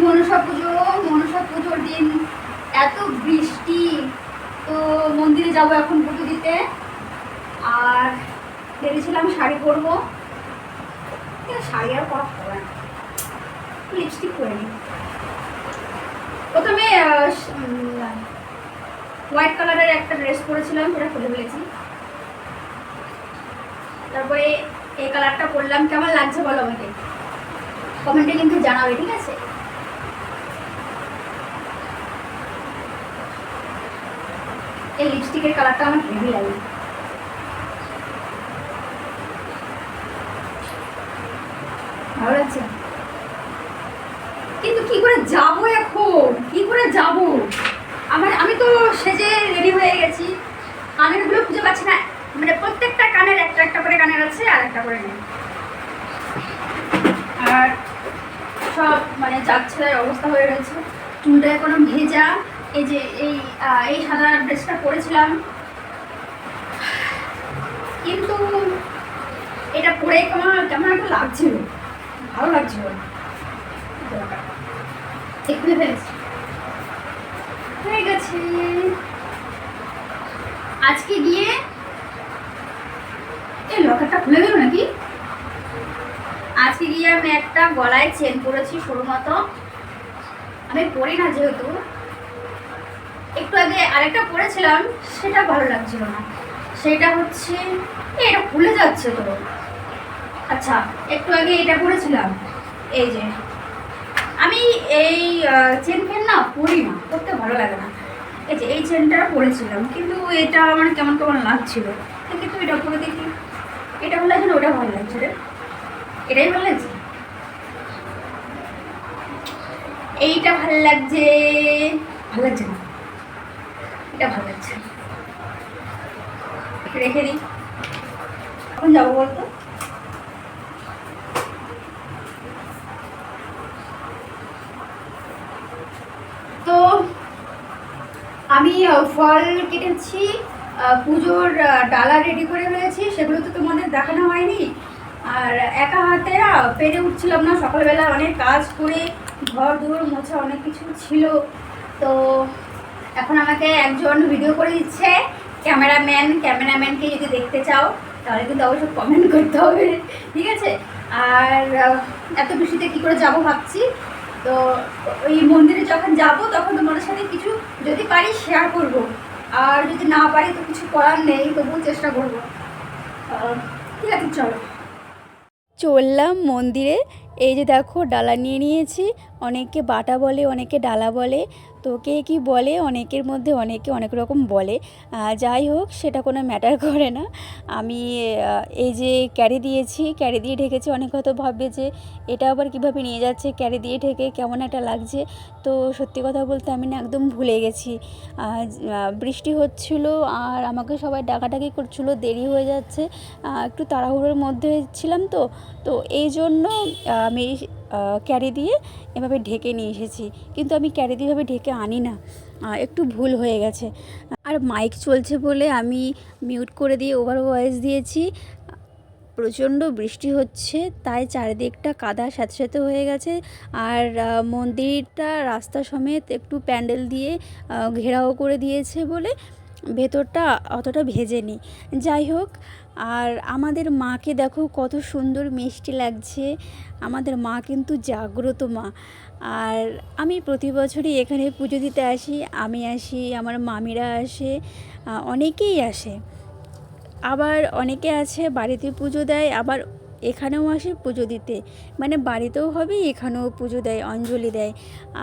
মনসা পুজোর দিন এত বৃষ্টি, তো মন্দিরে যাব এখন পুজো দিতে। আর ভেবেছিলাম শাড়ি পরবো, শাড়ি আর পরা হবে না, লিপস্টিক পরে নিই। প্রথমে হোয়াইট কালারের একটা ড্রেস পরেছিলাম, সেটা খুলে ফেলেছি। তারপরে এই কালারটা পরলাম। কেমন লাগছে বলো আমাকে কমেন্টে কিন্তু জানাবে, ঠিক আছে? এই লিপস্টিকের কালারটা আমার হেভি লাগে। ভালো লাগছে, কিন্তু কি করে যাবো এখন, কি করে যাব? আমি তো সেজে রেডি হয়ে গেছি, কানেরগুলো খুঁজে পাচ্ছি না। মানে প্রত্যেকটা কানের একটা একটা করে কানের আছে, আর একটা করে নেই। আর সব মানে যাচ্ছে অবস্থা হয়ে রয়েছে। চুলটা এখনো ভেজা। এই যে এই সাদা ড্রেসটা পরেছিলাম, কিন্তু এটা পরে কেমন কেমন একটা লাগছিল, ভালো লাগছিল না। খুলে ফেলেছি, হয়ে গেছে। আজকে গিয়ে এই লকেটটা খুলে গেল নাকি? আজকে গিয়ে আমি একটা গলায় চেন পরেছি সরু মতো। আমি পরি না যেহেতু, একটু আগে আরেকটা পরেছিলাম, সেটা ভালো লাগছিল না। সেটা হচ্ছে এটা খুলে যাচ্ছে তো। আচ্ছা, একটু আগে এটা পরেছিলাম, এই যে আমি এই চেন ফেন না পরি না, পরতে ভালো লাগে না। এই যে এই চেনটা পরেছিলাম, কিন্তু এটা মানে কেমন কেমন লাগছিল। কিন্তু এটা পরে দেখি, এটা ভালো লাগছে না, ওটা ভালো লাগছে রে, এটাই ভালো লাগছে, এইটা ভালো লাগছে, ভালো লাগছে না, এটা ভালো লাগছে। রেখে দিই, কখন যাবো বলতো? তো আমি ফল কেটেছি, পুজোর ডালা রেডি করে ফেলেছি, সেগুলো তো তোমাদের দেখানো হয়নি। আর একা হাতে পেরে উঠছিলাম না, সকালবেলা অনেক কাজ করে ঘর দুয়ার মোছা অনেক কিছু ছিল। তো এখন আমাকে একজন ভিডিও করে দিচ্ছে, ক্যামেরাম্যানকে যদি দেখতে চাও তাহলে কিন্তু অবশ্যই কমেন্ট করতে হবে, ঠিক আছে? আর এত বৃষ্টিতে কী করে যাব ভাবছি। তো ওই মন্দিরে যখন যাব তখন তোমাদের সাথে কিছু যদি পারি শেয়ার করব, আর যদি না পারি তো কিছু করার নেই, তবুও চেষ্টা করবো। ঠিক আছে, চললাম মন্দিরে। এই যে দেখো ডালা নিয়ে নিয়েছি, অনেকে বাটা বলে, অনেকে ডালা বলে, তো কে কী বলে, অনেকের মধ্যে অনেকে অনেক রকম বলে। যাই হোক, সেটা কোনো ম্যাটার করে না। আমি এই যে ক্যারি দিয়েছি, ক্যারি দিয়ে ঢেকেছি। অনেক হয়তো ভাববে যে এটা আবার কীভাবে নিয়ে যাচ্ছে ক্যারি দিয়ে ঢেকে, কেমন একটা লাগছে। তো সত্যি কথা বলতে আমি না একদম ভুলে গেছি। বৃষ্টি হচ্ছিল আর আমাকে সবাই ডাকাডাকি করছিল, দেরি হয়ে যাচ্ছে, একটু তাড়াহুড়োর মধ্যে ছিলাম। তো এই জন্য আমি ক্যারি দিয়ে এভাবে ঢেকে নিয়ে এসেছি, কিন্তু আমি ক্যারি দিয়ে এভাবে ঢেকে আনি না, একটু ভুল হয়ে গেছে। আর মাইক চলছে বলে আমি মিউট করে দিয়ে ওভার ভয়েস দিয়েছি। প্রচণ্ড বৃষ্টি হচ্ছে, তাই চারিদিকটা কাদার সাথে সাথে হয়ে গেছে। আর মন্দিরটা রাস্তা সমেত একটু প্যান্ডেল দিয়ে ঘেরাও করে দিয়েছে বলে ভেতরটা অতটা ভেজেনি। যাই হোক, আর আমাদের মাকে দেখো কত সুন্দর মিষ্টি লাগছে। আমাদের মা কিন্তু জাগ্রত মা। আর আমি প্রতি বছরই এখানে পুজো দিতে আসি, আমি আসি, আমার মামিরা আসে, অনেকেই আসে। আবার অনেকে আছে বাড়িতে পুজো দেয়, আবার এখানেও আসে পুজো দিতে, মানে বাড়িতেও হবে এখানেও পুজো দেয়, অঞ্জলি দেয়।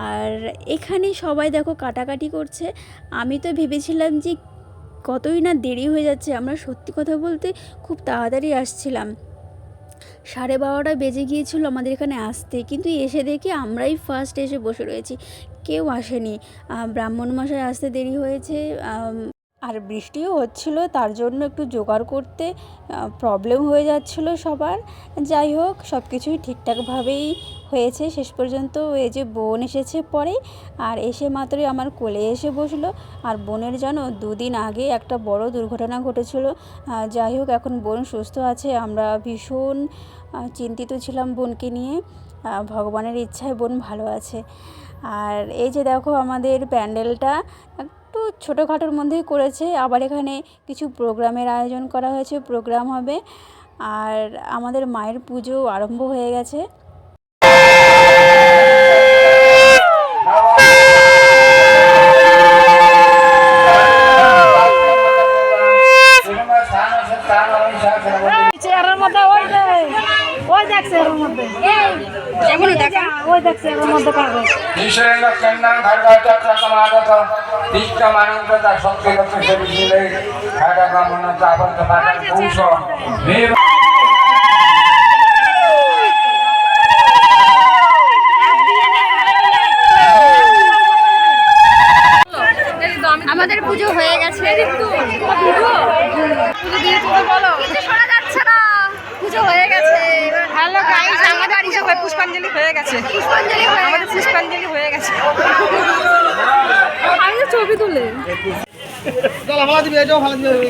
আর এখানে সবাই দেখো কাটাকাটি করছে। আমি তো ভেবেছিলাম যে কতই না দেরি হয়ে যাচ্ছে, আমরা সত্যি কথা বলতে খুব তাড়াতাড়ি আসছিলাম, 12:30 বেজে গিয়েছিল আমাদের এখানে আসতে, কিন্তু এসে দেখি আমরাই ফার্স্ট এসে বসে রয়েছি, কেউ আসেনি। ব্রাহ্মণ মশাই আসতে দেরি হয়েছে, আর বৃষ্টিও হচ্ছিল, তার জন্য একটু জোগাড় করতে প্রবলেম হয়ে যাচ্ছিল সবার। যাই হোক, সব কিছুই ঠিকঠাকভাবেই হয়েছে শেষ পর্যন্ত। এই যে বোন এসেছে পরে, আর এসে মাত্রই আমার কোলে এসে বসলো। আর বোনের জানো 2 দিন আগে একটা বড় দুর্ঘটনা ঘটেছিল। যাই হোক, এখন বোন সুস্থ আছে, আমরা ভীষণ চিন্তিত ছিলাম বোনকে নিয়ে। ভগবানের ইচ্ছায় বোন ভালো আছে। আর এই যে দেখো আমাদের প্যান্ডেলটা একটু ছোটোখাটোর মধ্যেই করেছে, আবার এখানে কিছু প্রোগ্রামের আয়োজন করা হয়েছে, প্রোগ্রাম হবে। আর আমাদের মায়ের পুজো আরম্ভ হয়ে গেছে। আমাদের পুজো হয়ে গেছে। শোনা যাচ্ছে না, পুজো হয়ে গেছে। হ্যালো গাইস, আমাদের পুজো হয়ে পুষ্পাঞ্জলি হয়ে গেছে। আমাদের পুষ্পাঞ্জলি হয়ে গেছে। আমি তো ছবি তুলে ভালো দিবি, এটাও ভালো দিবি।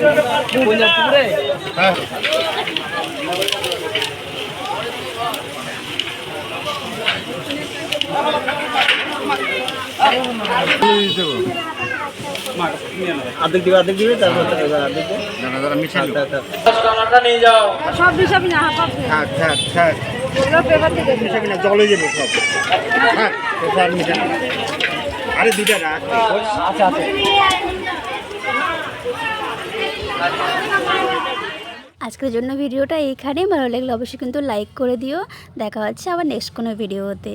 আর্ধেক দিবে তারপর নিয়ে যাও সব বিষয় না। থাক জলে যাবে সব। হ্যাঁ আরে দুইটা রাখ। আচ্ছা আজকের জন্য ভিডিওটা এইখানেই। ভালো লাগলে অবশ্যই কিন্তু লাইক করে দিও। দেখা হচ্ছে আবার নেক্সট কোনো ভিডিওতে।